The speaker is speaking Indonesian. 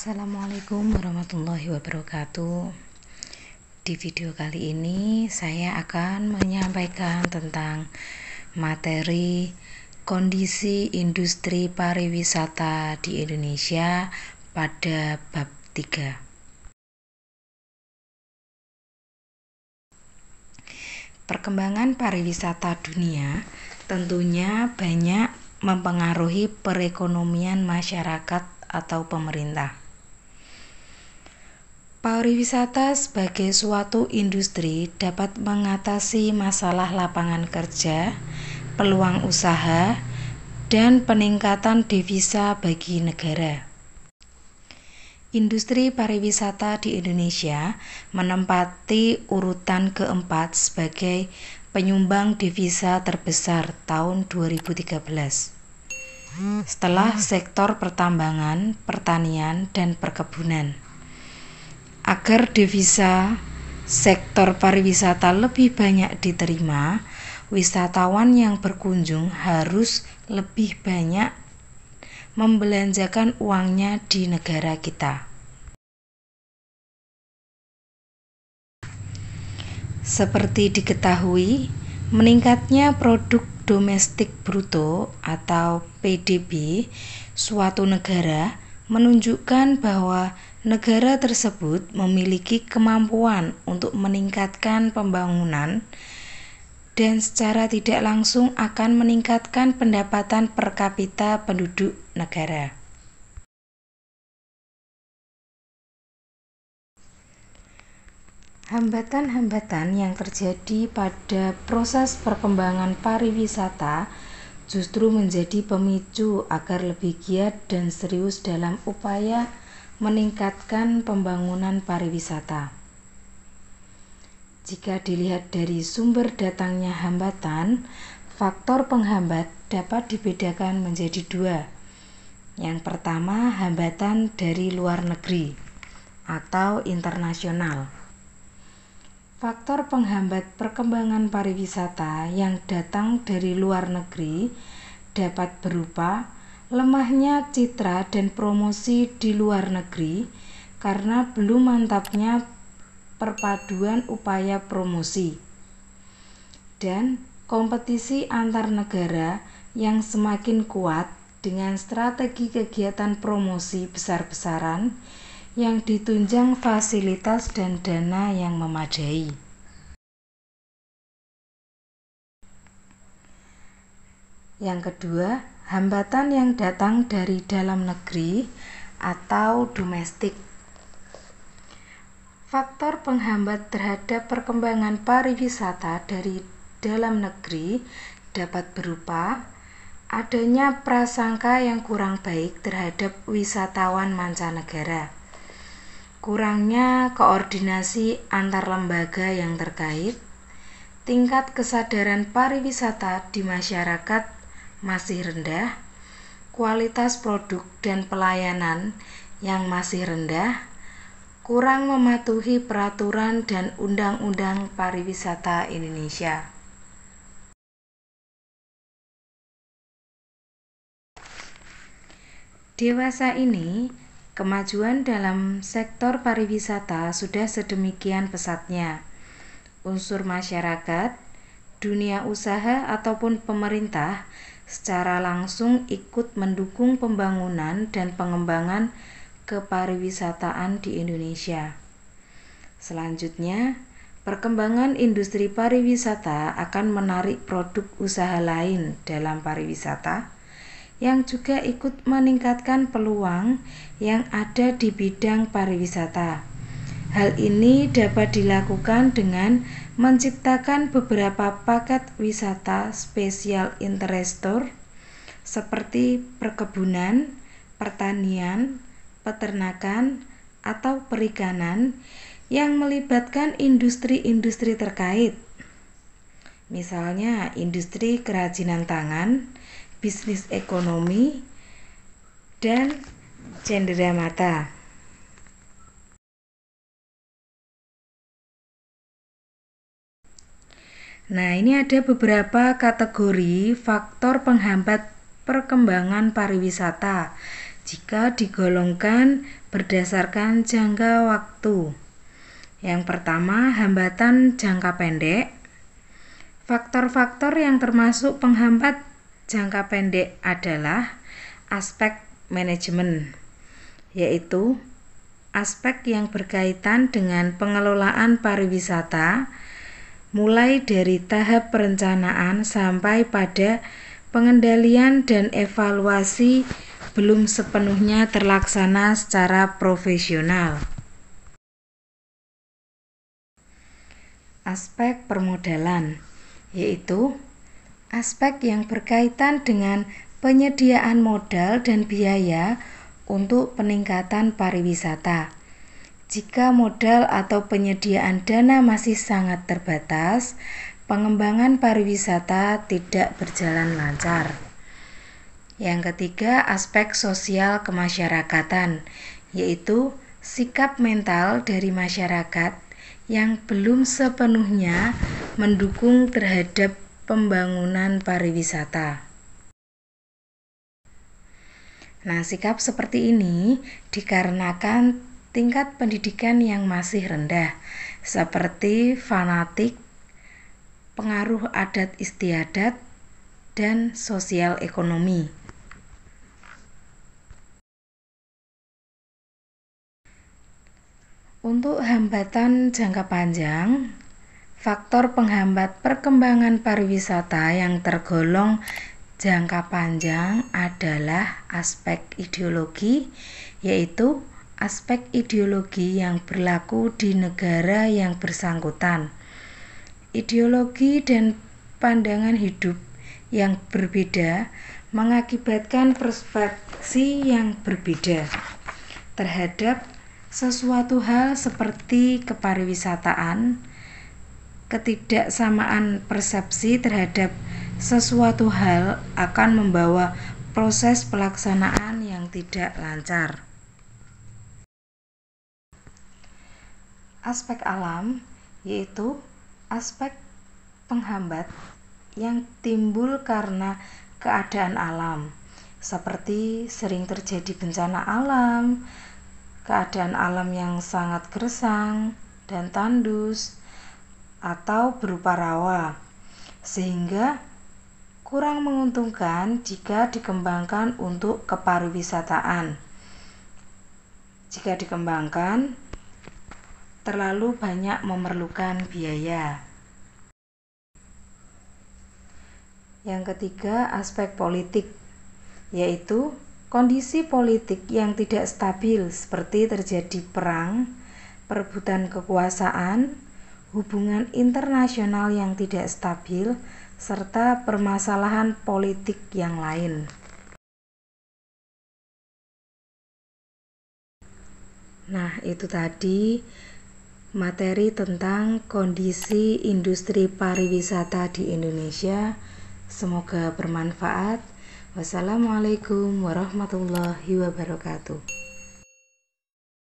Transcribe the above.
Assalamualaikum warahmatullahi wabarakatuh. Di video kali ini saya akan menyampaikan tentang materi kondisi industri pariwisata di Indonesia pada bab 3. Perkembangan pariwisata dunia tentunya banyak mempengaruhi perekonomian masyarakat atau pemerintah. Pariwisata sebagai suatu industri dapat mengatasi masalah lapangan kerja, peluang usaha, dan peningkatan devisa bagi negara. Industri pariwisata di Indonesia menempati urutan keempat sebagai penyumbang devisa terbesar tahun 2013. Setelah sektor pertambangan, pertanian, dan perkebunan. Agar devisa sektor pariwisata lebih banyak diterima, wisatawan yang berkunjung harus lebih banyak membelanjakan uangnya di negara kita. Seperti diketahui, meningkatnya produk domestik bruto atau PDB suatu negara menunjukkan bahwa negara tersebut memiliki kemampuan untuk meningkatkan pembangunan dan secara tidak langsung akan meningkatkan pendapatan per kapita penduduk negara. Hambatan-hambatan yang terjadi pada proses perkembangan pariwisata justru menjadi pemicu agar lebih giat dan serius dalam upaya meningkatkan pembangunan pariwisata. Jika dilihat dari sumber datangnya hambatan, faktor penghambat dapat dibedakan menjadi dua. Yang pertama, hambatan dari luar negeri atau internasional. Faktor penghambat perkembangan pariwisata yang datang dari luar negeri dapat berupa lemahnya citra dan promosi di luar negeri karena belum mantapnya perpaduan upaya promosi, dan kompetisi antar negara yang semakin kuat dengan strategi kegiatan promosi besar-besaran yang ditunjang fasilitas dan dana yang memadai. Yang kedua, hambatan yang datang dari dalam negeri atau domestik. Faktor penghambat terhadap perkembangan pariwisata dari dalam negeri dapat berupa adanya prasangka yang kurang baik terhadap wisatawan mancanegara, kurangnya koordinasi antar lembaga yang terkait, tingkat kesadaran pariwisata di masyarakat masih rendah, kualitas produk dan pelayanan yang masih rendah, kurang mematuhi peraturan dan undang-undang pariwisata Indonesia. Dewasa ini, kemajuan dalam sektor pariwisata sudah sedemikian pesatnya. Unsur masyarakat, dunia usaha ataupun pemerintah secara langsung ikut mendukung pembangunan dan pengembangan kepariwisataan di Indonesia. Selanjutnya, perkembangan industri pariwisata akan menarik produk usaha lain dalam pariwisata yang juga ikut meningkatkan peluang yang ada di bidang pariwisata. Hal ini dapat dilakukan dengan menciptakan beberapa paket wisata spesial investor seperti perkebunan, pertanian, peternakan, atau perikanan yang melibatkan industri-industri terkait. Misalnya industri kerajinan tangan, bisnis ekonomi, dan cenderamata. Nah, ini ada beberapa kategori faktor penghambat perkembangan pariwisata jika digolongkan berdasarkan jangka waktu. Yang pertama, hambatan jangka pendek. Faktor-faktor yang termasuk penghambat jangka pendek adalah aspek manajemen, yaitu aspek yang berkaitan dengan pengelolaan pariwisata, mulai dari tahap perencanaan sampai pada pengendalian dan evaluasi belum sepenuhnya terlaksana secara profesional. Aspek permodalan, yaitu aspek yang berkaitan dengan penyediaan modal dan biaya untuk peningkatan pariwisata. Jika modal atau penyediaan dana masih sangat terbatas, pengembangan pariwisata tidak berjalan lancar. Yang ketiga, aspek sosial kemasyarakatan, yaitu sikap mental dari masyarakat yang belum sepenuhnya mendukung terhadap pembangunan pariwisata. Nah, sikap seperti ini dikarenakan tingkat pendidikan yang masih rendah, seperti fanatik, pengaruh adat istiadat, dan sosial ekonomi. Untuk hambatan jangka panjang, faktor penghambat perkembangan pariwisata yang tergolong jangka panjang adalah aspek ideologi, yaitu aspek ideologi yang berlaku di negara yang bersangkutan. Ideologi dan pandangan hidup yang berbeda mengakibatkan perspektif yang berbeda terhadap sesuatu hal seperti kepariwisataan. Ketidaksamaan persepsi terhadap sesuatu hal akan membawa proses pelaksanaan yang tidak lancar. Aspek alam, yaitu aspek penghambat yang timbul karena keadaan alam, seperti sering terjadi bencana alam, keadaan alam yang sangat gersang dan tandus, atau berupa rawa, sehingga kurang menguntungkan jika dikembangkan untuk kepariwisataan. Jika dikembangkan, terlalu banyak memerlukan biaya. Yang ketiga, aspek politik, yaitu kondisi politik yang tidak stabil seperti terjadi perang, perebutan kekuasaan, hubungan internasional yang tidak stabil, serta permasalahan politik yang lain. Nah, itu tadi materi tentang kondisi industri pariwisata di Indonesia. Semoga bermanfaat. Wassalamualaikum warahmatullahi wabarakatuh.